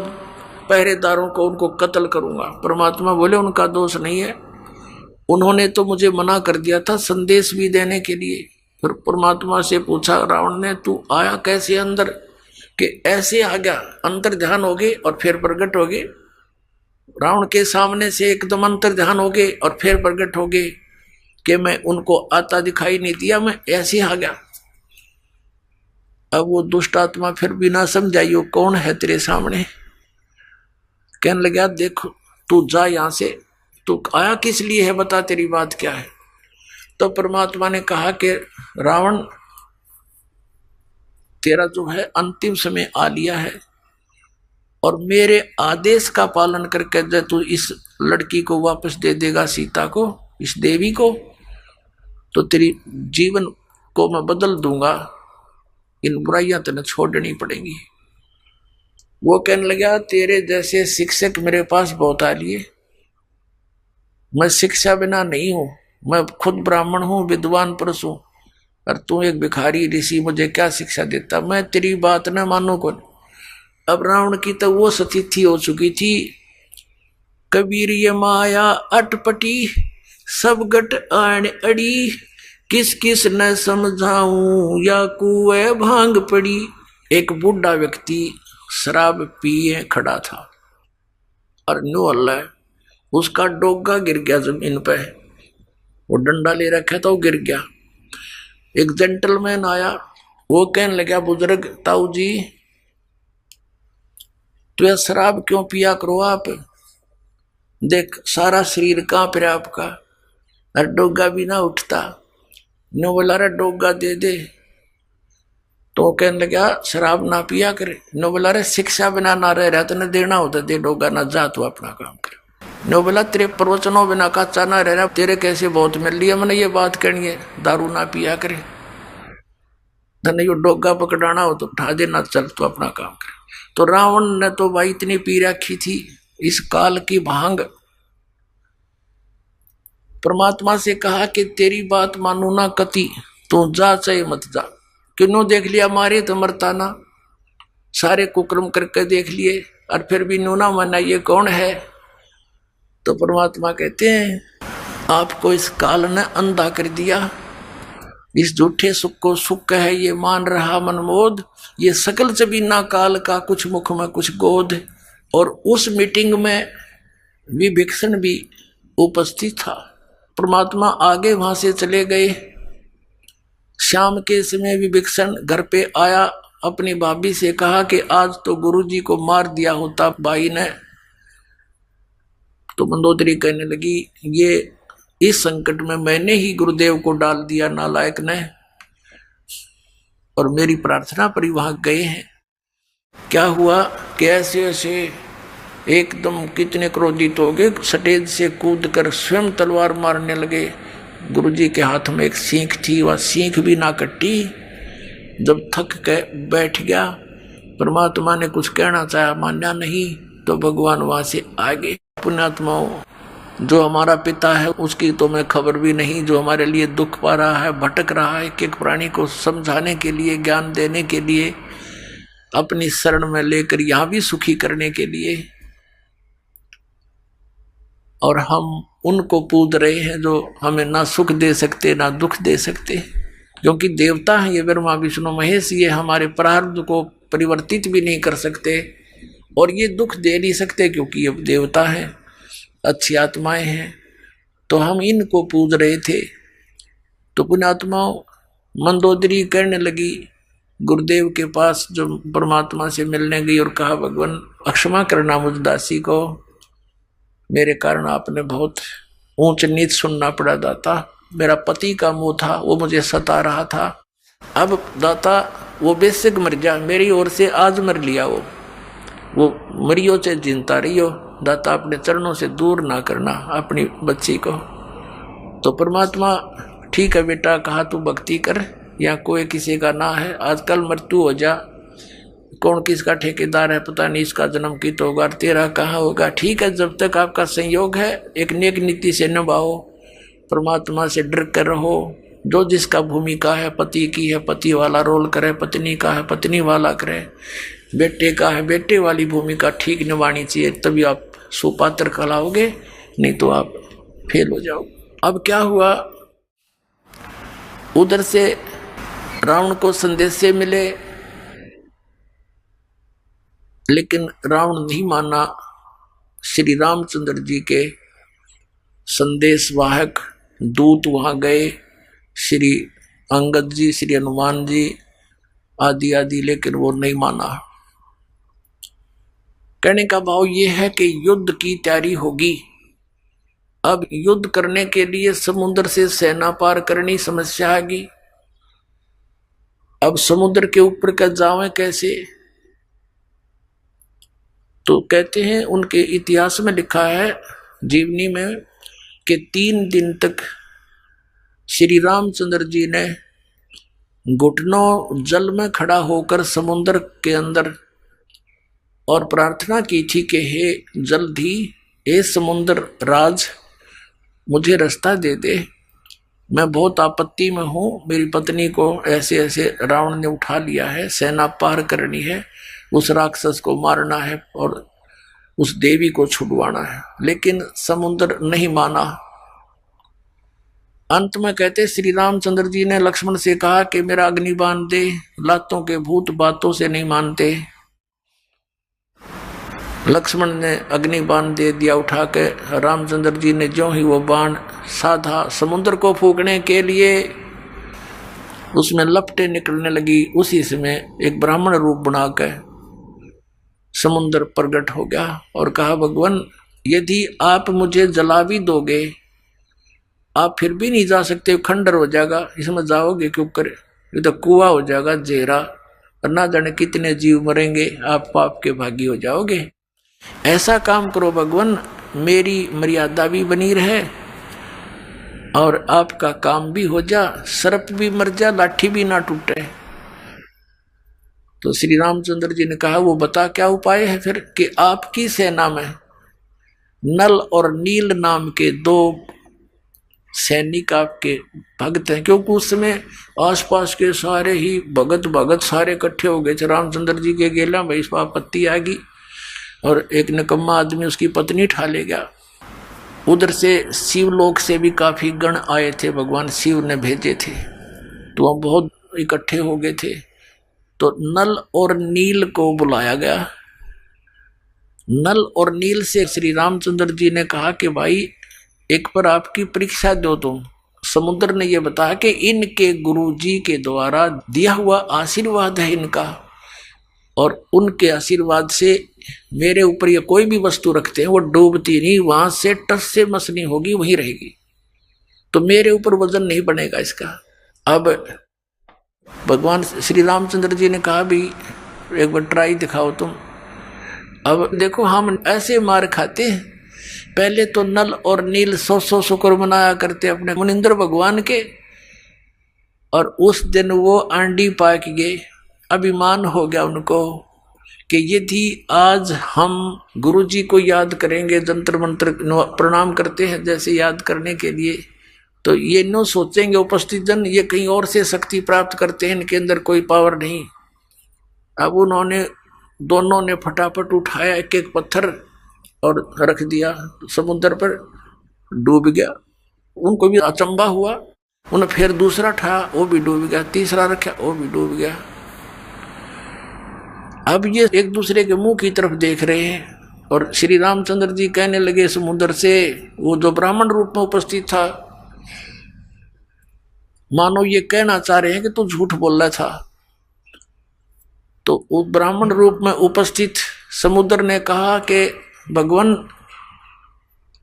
पहरेदारों को, उनको कत्ल करूंगा। परमात्मा बोले उनका दोष नहीं है, उन्होंने तो मुझे मना कर दिया था संदेश भी देने के लिए। फिर परमात्मा से पूछा रावण ने, तू आया कैसे अंदर? कि ऐसे आ गया, अंतर ध्यान हो गए और फिर प्रकट हो गए। रावण के सामने से एकदम अंतर ध्यान हो गए और फिर प्रकट हो गए कि मैं उनको आता दिखाई नहीं दिया, मैं ऐसे आ गया। अब वो दुष्ट आत्मा फिर बिना समझाइयो कौन है तेरे सामने, कहने लगा देखो तू जा यहां से, तू आया किस लिए है, बता तेरी बात क्या है। तो परमात्मा ने कहा कि रावण तेरा जो है अंतिम समय आ लिया है और मेरे आदेश का पालन करके जब तू इस लड़की को वापस दे देगा, सीता को, इस देवी को, तो तेरी जीवन को मैं बदल दूंगा, इन बुराइयां तेने छोड़नी पड़ेंगी। वो कहने लगा तेरे जैसे शिक्षक मेरे पास बहुत आ लिए, मैं शिक्षा बिना नहीं हूं, मैं खुद ब्राह्मण हूं, विद्वान पुरुष हूं, और तू एक भिखारी ऋषि, मुझे क्या शिक्षा देता? मैं तेरी बात न मानू कौन। अब रावण की तो वो स्थिति हो चुकी थी, कबीर ये माया अटपटी, सब गट आण अड़ी, किस किस न समझाऊं या कुएं भांग पड़ी। एक बूढ़ा व्यक्ति शराब पिए खड़ा था और नो अल्लाह उसका डोगा गिर गया जमीन पे, वो डंडा ले रखा था, वो गिर गया। एक जेंटलमैन आया, वो कहने लगा बुजुर्ग ताऊ जी तो यह शराब क्यों पिया करो आप, देख सारा शरीर कांप रहा आपका और डोगा भी ना उठता। नो बोला रे डोगा दे दे, तो कहने लगा शराब ना पिया करे। नो बोला रे शिक्षा बिना ना रह रहा तो न देना होता, दे डोगा ना, जा तू अपना काम कर। नो बोला तेरे प्रवचनों बिना कच्चा ना रह रहा, तेरे कैसे बहुत मिल लिया, मैंने ये बात कहनी है, दारू ना पिया करे, धन यो डोगा पकड़ाना हो तो उठा देना, चल तू अपना काम कर। तो रावण ने तो भाई इतनी पी रखी थी इस काल की भांग। परमात्मा से कहा कि तेरी बात मानू ना कति, तू जा चाहे मत जा, क्यों देख लिया मारे तो मरता ना, सारे कुकर्म करके देख लिए और फिर भी नू ना माना, ये कौन है? तो परमात्मा कहते हैं आपको इस काल ने अंधा कर दिया, इस झूठे सुख को सुख है ये मान रहा मनमोद, ये सकल जबीना काल का कुछ मुख में कुछ गोद। और उस मीटिंग में विभीषण भी उपस्थित था। परमात्मा आगे वहां से चले गए। शाम के समय विभीषण घर पे आया, अपनी भाभी से कहा कि आज तो गुरुजी को मार दिया होता भाई ने। तो मंदोदरी कहने लगी ये इस संकट में मैंने ही गुरुदेव को डाल दिया नालायक ने, और मेरी प्रार्थना पर ही वहां गए हैं। क्या हुआ कि ऐसे ऐसे एकदम कितने क्रोधित हो गए, स्टेज से कूद कर स्वयं तलवार मारने लगे। गुरुजी के हाथ में एक सींख थी, वह सींख भी ना कटी। जब थक के बैठ गया, परमात्मा ने कुछ कहना चाहा, मान्या नहीं, तो भगवान वहां से आ गए। पुण्यात्माओं, जो हमारा पिता है उसकी तो मैं खबर भी नहीं, जो हमारे लिए दुख पा रहा है, भटक रहा है, एक एक प्राणी को समझाने के लिए, ज्ञान देने के लिए, अपनी शरण में लेकर यहां भी सुखी करने के लिए, और हम उनको पूज रहे हैं जो हमें ना सुख दे सकते ना दुख दे सकते, क्योंकि देवता हैं ये ब्रह्मा विष्णु महेश, ये हमारे प्रारब्ध को परिवर्तित भी नहीं कर सकते और ये दुख दे नहीं सकते क्योंकि ये देवता हैं, अच्छी आत्माएं हैं। तो हम इनको पूज रहे थे। तो पुण्यात्माओं, मंदोदरी कहने लगी गुरुदेव के पास, जो परमात्मा से मिलने गई, और कहा भगवान क्षमा करना मुझ दासी को, मेरे कारण आपने बहुत ऊंच नीच सुनना पड़ा दाता, मेरा पति का मुंह था वो मुझे सता रहा था, अब दाता वो बेशक मर जा, मेरी ओर से आज मर लिया, वो मरियो से जिनता रहियो, दाता अपने चरणों से दूर ना करना अपनी बच्ची को। तो परमात्मा ठीक है बेटा, कहा तू भक्ति कर, या कोई किसी का ना है, आजकल मृत्यु हो जा, कौन किसका ठेकेदार है पता नहीं, इसका जन्म की तो होगा, तेरा कहाँ होगा। ठीक है, जब तक आपका संयोग है एक नेक नीति से निभाओ, परमात्मा से डर कर रहो। जो जिसका भूमिका है, पति की है पति वाला रोल करे, पत्नी का है पत्नी वाला करे, बेटे का है बेटे वाली भूमिका ठीक निभानी चाहिए, तभी आप सुपात्र कहलाओगे, नहीं तो आप फेल हो जाओ। अब क्या हुआ, उधर से रावण को संदेश से मिले, लेकिन रावण नहीं माना। श्री रामचंद्र जी के संदेशवाहक दूत वहां गए, श्री अंगद जी, श्री हनुमान जी आदि आदि, लेकिन वो नहीं माना। कहने का भाव ये है कि युद्ध की तैयारी होगी। अब युद्ध करने के लिए समुद्र से सेना पार करनी समस्या आएगी। अब समुद्र के ऊपर का जावें कैसे, तो कहते हैं उनके इतिहास में लिखा है जीवनी में कि 3 दिन तक श्री रामचंद्र जी ने घुटनों जल में खड़ा होकर समुद्र के अंदर और प्रार्थना की थी कि हे जल्दी, हे समुद्र राज, मुझे रास्ता दे दे, मैं बहुत आपत्ति में हूँ, मेरी पत्नी को ऐसे ऐसे रावण ने उठा लिया है, सेना पार करनी है, उस राक्षस को मारना है और उस देवी को छुड़वाना है। लेकिन समुद्र नहीं माना। अंत में कहते श्री रामचंद्र जी ने लक्ष्मण से कहा कि मेरा अग्निबाण दे, लातों के भूत बातों से नहीं मानते। लक्ष्मण ने अग्निबाण दे दिया उठा के। रामचंद्र जी ने जो ही वो बाण साधा समुद्र को फूकने के लिए, उसमें लपटें निकलने लगी। उसी समय एक ब्राह्मण रूप बना के समुद्र प्रकट हो गया और कहा भगवान, यदि आप मुझे जला भी दोगे, आप फिर भी नहीं जा सकते, खंडर हो जाएगा, इसमें जाओगे क्यों करे, ये तो कुआं हो जाएगा जेरा, और ना जाने कितने जीव मरेंगे, आप पाप के भागी हो जाओगे। ऐसा काम करो भगवान, मेरी मर्यादा भी बनी रहे और आपका काम भी हो जा, सर्प भी मर जा, लाठी भी ना टूटे। तो श्री रामचंद्र जी ने कहा वो बता क्या उपाय है फिर, कि आपकी सेना में नल और नील नाम के 2 सैनिक आपके भक्त हैं, क्योंकि उस समय आसपास के सारे ही भगत सारे इकट्ठे हो गए थे। रामचंद्र जी के गेला भाई इस पर आपत्ति आ गई और एक निकम्मा आदमी उसकी पत्नी ठा ले गया। उधर से शिवलोक से भी काफी गण आए थे, भगवान शिव ने भेजे थे, तो वह बहुत इकट्ठे हो गए थे। तो नल और नील को बुलाया गया। नल और नील से श्री रामचंद्र जी ने कहा कि भाई एक पर आपकी परीक्षा दो तुम। समुद्र ने यह बताया कि इनके गुरुजी के द्वारा दिया हुआ आशीर्वाद है इनका, और उनके आशीर्वाद से मेरे ऊपर ये कोई भी वस्तु रखते हैं वो डूबती नहीं, वहां से टस से मस नहीं होगी, वहीं रहेगी, तो मेरे ऊपर वजन नहीं बनेगा इसका। अब भगवान श्री रामचंद्र जी ने कहा भी एक बार ट्राई दिखाओ तुम। अब देखो हम ऐसे मार खाते हैं, पहले तो नल और नील 100 शुक्र मनाया करते अपने मुनिंद्र भगवान के, और उस दिन वो आंडी पाक गए। अभिमान हो गया उनको कि यदि आज हम गुरु जी को याद करेंगे, जंतर मंत्र प्रणाम करते हैं जैसे याद करने के लिए, तो ये नो सोचेंगे उपस्थित जन ये कहीं और से शक्ति प्राप्त करते हैं, इनके अंदर कोई पावर नहीं। अब उन्होंने दोनों ने फटाफट उठाया एक एक पत्थर और रख दिया समुद्र पर, डूब गया। उनको भी अचंबा हुआ, उन्हें फिर दूसरा उठाया वो भी डूब गया, तीसरा रखा वो भी डूब गया। अब ये एक दूसरे के मुंह की तरफ देख रहे हैं और श्री रामचंद्र जी कहने लगे समुद्र से, वो जो ब्राह्मण रूप में उपस्थित था, मानो ये कहना चाह रहे हैं कि तू झूठ बोल रहा था। तो उस ब्राह्मण रूप में उपस्थित समुद्र ने कहा कि भगवान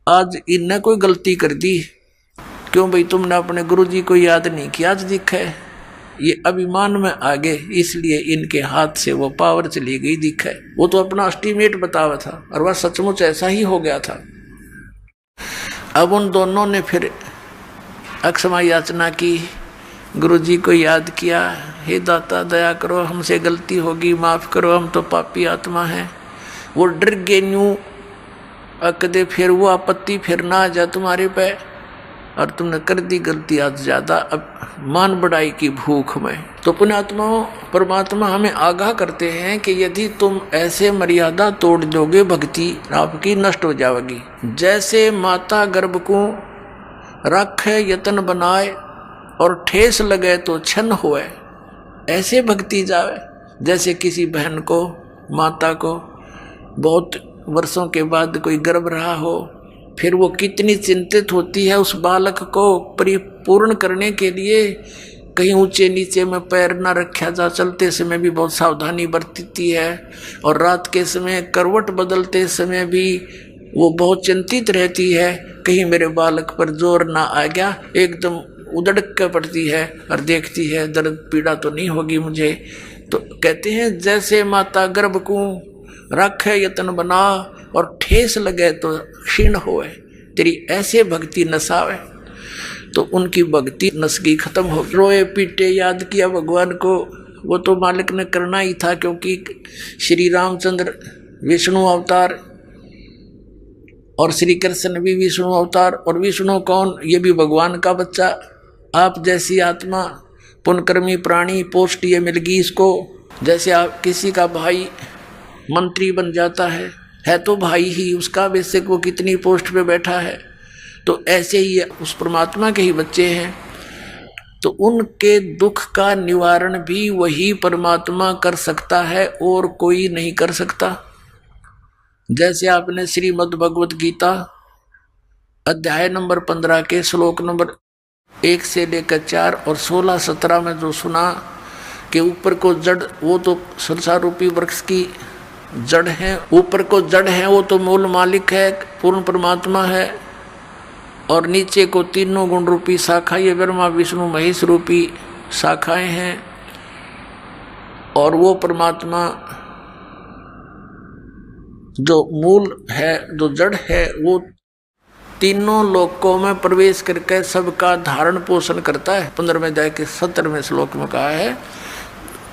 आज इनने कोई गलती कर दी, क्यों भाई तुमने अपने गुरु जी को याद नहीं किया, आज दिखा है ये अभिमान में आगे, इसलिए इनके हाथ से वो पावर चली गई दिखा। वो तो अपना एस्टीमेट बतावा था और वह सचमुच ऐसा ही हो गया था। अब उन दोनों ने फिर अक्षमा याचना की, गुरुजी को याद किया, हे दाता दया करो, हमसे गलती होगी, माफ़ करो, हम तो पापी आत्मा हैं। वो डर गए न्यू अकदे फिर वो आपत्ति फिर ना आ जा तुम्हारे पे, और तुमने कर दी गलती आज ज़्यादा, अब मान बढ़ाई की भूख में। तो पुण्यात्माओं, परमात्मा हमें आगाह करते हैं कि यदि तुम ऐसे मर्यादा तोड़ दोगे, भक्ति आपकी नष्ट हो जाएगी। जैसे माता गर्भ को रखे यतन बनाए और ठेस लगे तो छन होए, ऐसे भक्ति जावे। जैसे किसी बहन को, माता को बहुत वर्षों के बाद कोई गर्भ रहा हो, फिर वो कितनी चिंतित होती है उस बालक को परिपूर्ण करने के लिए, कहीं ऊंचे नीचे में पैर ना रखा जा, चलते समय भी बहुत सावधानी बरतती है, और रात के समय करवट बदलते समय भी वो बहुत चिंतित रहती है, कहीं मेरे बालक पर जोर ना आ गया, एकदम उधड़क के पड़ती है और देखती है दर्द पीड़ा तो नहीं होगी मुझे। तो कहते हैं जैसे माता गर्भ को रखे यतन बना और ठेस लगे तो क्षीण होए, तेरी ऐसे भक्ति नसावे। तो उनकी भक्ति नसगी खत्म हो, रोए पीटे याद किया भगवान को। वो तो मालिक ने करना ही था, क्योंकि श्री रामचंद्र विष्णु अवतार और श्री कृष्ण भी विष्णु अवतार, और विष्णु कौन, ये भी भगवान का बच्चा। आप जैसी आत्मा पुण्यकर्मी प्राणी, पोस्ट ये मिल गई इसको। जैसे आप किसी का भाई मंत्री बन जाता है तो भाई ही उसका, वैसे वो कितनी पोस्ट पे बैठा है, तो ऐसे ही उस परमात्मा के ही बच्चे हैं। तो उनके दुख का निवारण भी वही परमात्मा कर सकता है और कोई नहीं कर सकता। जैसे आपने श्रीमद् भगवत गीता अध्याय नंबर 15 के श्लोक नंबर 1 से लेकर 4 और 16-17 में जो सुना कि ऊपर को जड़, वो तो संसार रूपी वृक्ष की जड़ है, ऊपर को जड़ है वो तो मूल मालिक है, पूर्ण परमात्मा है, और नीचे को तीनों गुण रूपी शाखा, ये ब्रह्मा विष्णु महेश रूपी शाखाएं हैं, और वो परमात्मा जो मूल है, जो जड़ है, वो तीनों लोकों में प्रवेश करके सबका धारण पोषण करता है। 15वें अध्याय के 17वें श्लोक में कहा है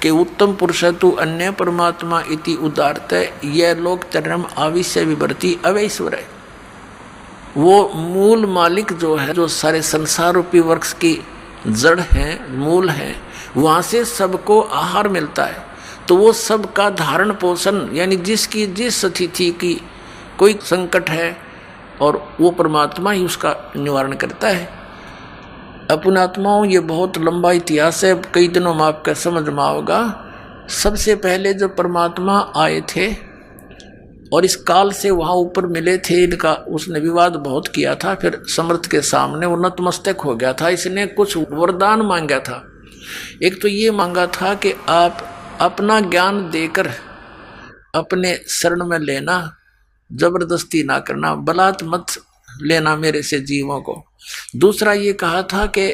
कि उत्तम पुरुष तु अन्य परमात्मा इति उदारत, यह लोक चरम आविश्य विवर्ती अवैश्वर है। वो मूल मालिक जो है, जो सारे संसार रूपी वृक्ष की जड़ है, मूल है, वहाँ से सबको आहार मिलता है। तो वो सबका धारण पोषण, यानी जिसकी जिस स्थिति की कोई संकट है, और वो परमात्मा ही उसका निवारण करता है। अपनात्माओं, ये बहुत लंबा इतिहास है, कई दिनों में आपका समझ में आओगा। सबसे पहले जब परमात्मा आए थे और इस काल से वहाँ ऊपर मिले थे, इनका उसने विवाद बहुत किया था, फिर समर्थ के सामने वो नतमस्तक हो गया था। इसने कुछ वरदान मांगा था। एक तो ये मांगा था कि आप अपना ज्ञान देकर अपने शरण में लेना, जबरदस्ती ना करना, बलात् मत लेना मेरे से जीवों को। दूसरा ये कहा था कि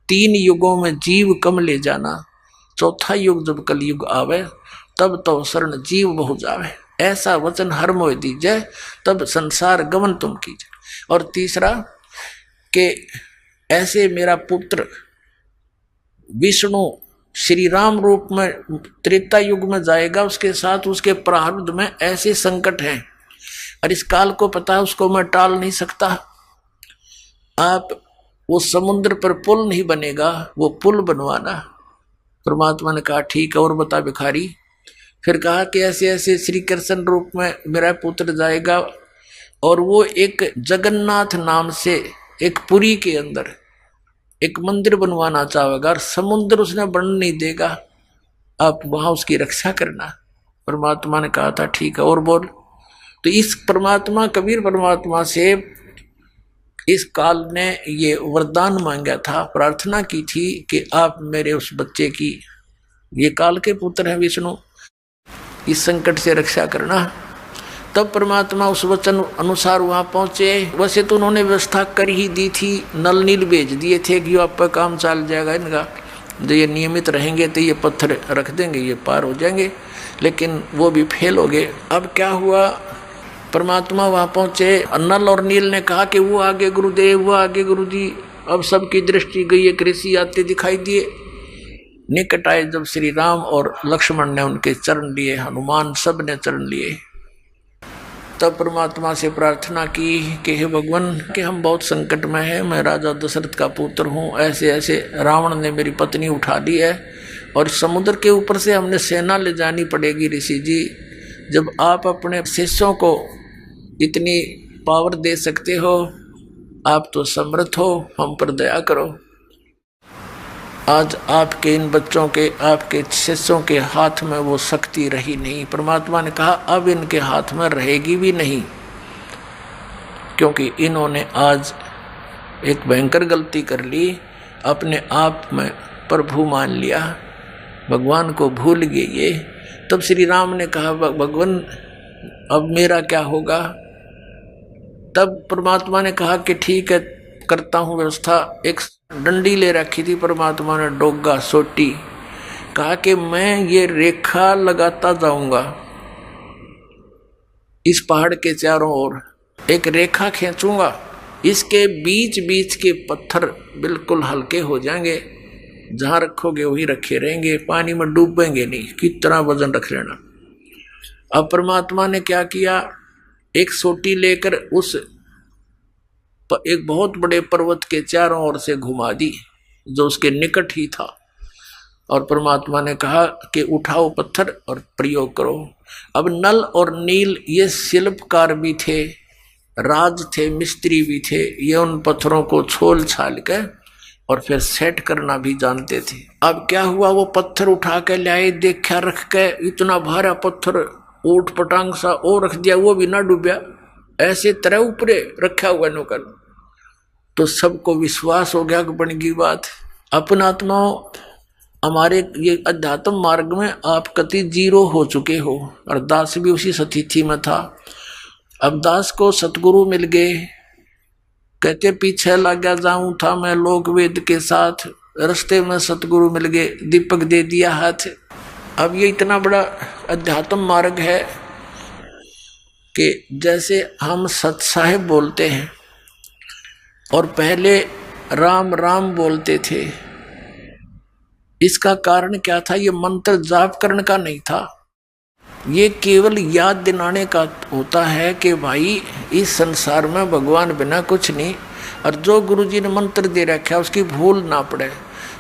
3 युगों में जीव कम ले जाना, चौथा युग जब कलयुग आवे तब तो शरण जीव बहु जावे, ऐसा वचन हर मोह दीजिए, तब संसार गमन तुम कीजिए। और तीसरा कि ऐसे मेरा पुत्र विष्णु श्री राम रूप में त्रेता युग में जाएगा, उसके साथ उसके प्रारब्ध में ऐसे संकट हैं और इस काल को पता है, उसको मैं टाल नहीं सकता। आप वो समुद्र पर पुल नहीं बनेगा, वो पुल बनवाना। परमात्मा ने कहा ठीक है, और बता भिखारी। फिर कहा कि ऐसे ऐसे श्री कृष्ण रूप में मेरा पुत्र जाएगा, और वो एक जगन्नाथ नाम से एक पुरी के अंदर एक मंदिर बनवाना चाहेगा, और समुद्र उसने बन नहीं देगा, आप वहां उसकी रक्षा करना। परमात्मा ने कहा था ठीक है, और बोल। तो इस परमात्मा, कबीर परमात्मा से इस काल ने ये वरदान मांगा था, प्रार्थना की थी कि आप मेरे उस बच्चे की, ये काल के पुत्र हैं विष्णु, इस संकट से रक्षा करना। तब परमात्मा उस वचन अनुसार वहाँ पहुँचे। वैसे तो उन्होंने व्यवस्था कर ही दी थी, नल नील भेज दिए थे कि आप पर काम चल जाएगा इनका, जो ये नियमित रहेंगे तो ये पत्थर रख देंगे, ये पार हो जाएंगे, लेकिन वो भी फेल हो गए। अब क्या हुआ, परमात्मा वहाँ पहुँचे, नल और नील ने कहा कि वो आगे गुरुदेव, वो आगे गुरुजी। अब सबकी दृष्टि गई, एक ऋषि आते दिखाई दिए। निकट आए जब श्री राम और लक्ष्मण ने उनके चरण लिए, हनुमान सब ने चरण लिए, तब परमात्मा से प्रार्थना की कि हे भगवान, कि हम बहुत संकट में हैं, मैं राजा दशरथ का पुत्र हूँ, ऐसे ऐसे रावण ने मेरी पत्नी उठा ली है और समुद्र के ऊपर से हमने सेना ले जानी पड़ेगी। ऋषि जी, जब आप अपने शिष्यों को इतनी पावर दे सकते हो, आप तो समर्थ हो, हम पर दया करो। आज आपके इन बच्चों के, आपके शिष्यों के हाथ में वो शक्ति रही नहीं। परमात्मा ने कहा अब इनके हाथ में रहेगी भी नहीं, क्योंकि इन्होंने आज एक भयंकर गलती कर ली, अपने आप में प्रभु मान लिया, भगवान को भूल गए ये। तब श्री राम ने कहा भगवान अब मेरा क्या होगा। तब परमात्मा ने कहा कि ठीक है, करता हूँ व्यवस्था। एक डंडी ले रखी थी परमात्मा ने, डोगा सोटी, कहा कि मैं ये रेखा लगाता जाऊंगा इस पहाड़ के चारों ओर, एक रेखा खींचूंगा, इसके बीच बीच के पत्थर बिल्कुल हल्के हो जाएंगे, जहां रखोगे वही रखे रहेंगे, पानी में डूबेंगे नहीं, कितना वजन रख लेना। अब परमात्मा ने क्या किया, एक सोटी लेकर उस एक बहुत बड़े पर्वत के चारों ओर से घुमा दी, जो उसके निकट ही था, और परमात्मा ने कहा कि उठाओ पत्थर और प्रयोग करो। अब नल और नील ये शिल्पकार भी थे, राज थे, मिस्त्री भी थे, ये उन पत्थरों को छोल छाल के और फिर सेट करना भी जानते थे। अब क्या हुआ, वो पत्थर उठा के लाए, देखा रख के, इतना भारा पत्थर ऊट पटांग सा ओ रख दिया, वो भी ना डूबया, ऐसे तरह ऊपरे रखा हुआ नौकर। तो सबको विश्वास हो गया कि बन गई बात। अपन आत्माओं, हमारे ये अध्यात्म मार्ग में आप कति जीरो हो चुके हो, और दास भी उसी स्थिति में था। अब दास को सतगुरु मिल गए, कहते पीछे लगा जाऊं था मैं लोक वेद के साथ, रास्ते में सतगुरु मिल गए, दीपक दे दिया हाथ। अब ये इतना बड़ा अध्यात्म मार्ग है कि जैसे हम सत साहिब बोलते हैं और पहले राम राम बोलते थे, इसका कारण क्या था, ये मंत्र जाप करने का नहीं था, ये केवल याद दिलाने का होता है कि भाई इस संसार में भगवान बिना कुछ नहीं, और जो गुरुजी ने मंत्र दे रखा है उसकी भूल ना पड़े।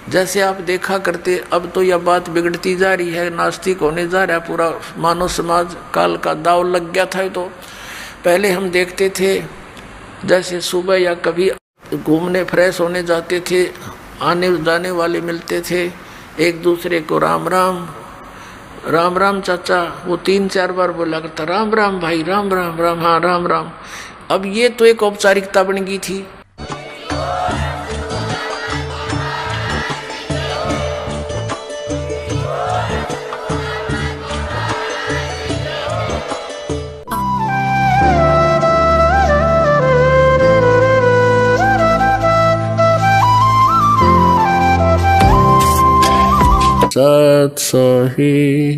जैसे आप देखा करते, अब तो यह बात बिगड़ती जा रही है, नास्तिक होने जा रहा है पूरा मानव समाज, काल का दाव लग गया था। तो पहले हम देखते थे, जैसे सुबह या कभी घूमने फ्रेश होने जाते थे, आने जाने वाले मिलते थे, एक दूसरे को राम राम, राम राम चाचा, वो 3-4 बार बोला करता, राम राम भाई, राम राम, राम हाँ राम राम। अब ये तो एक औपचारिकता बन गई थी। सत सही।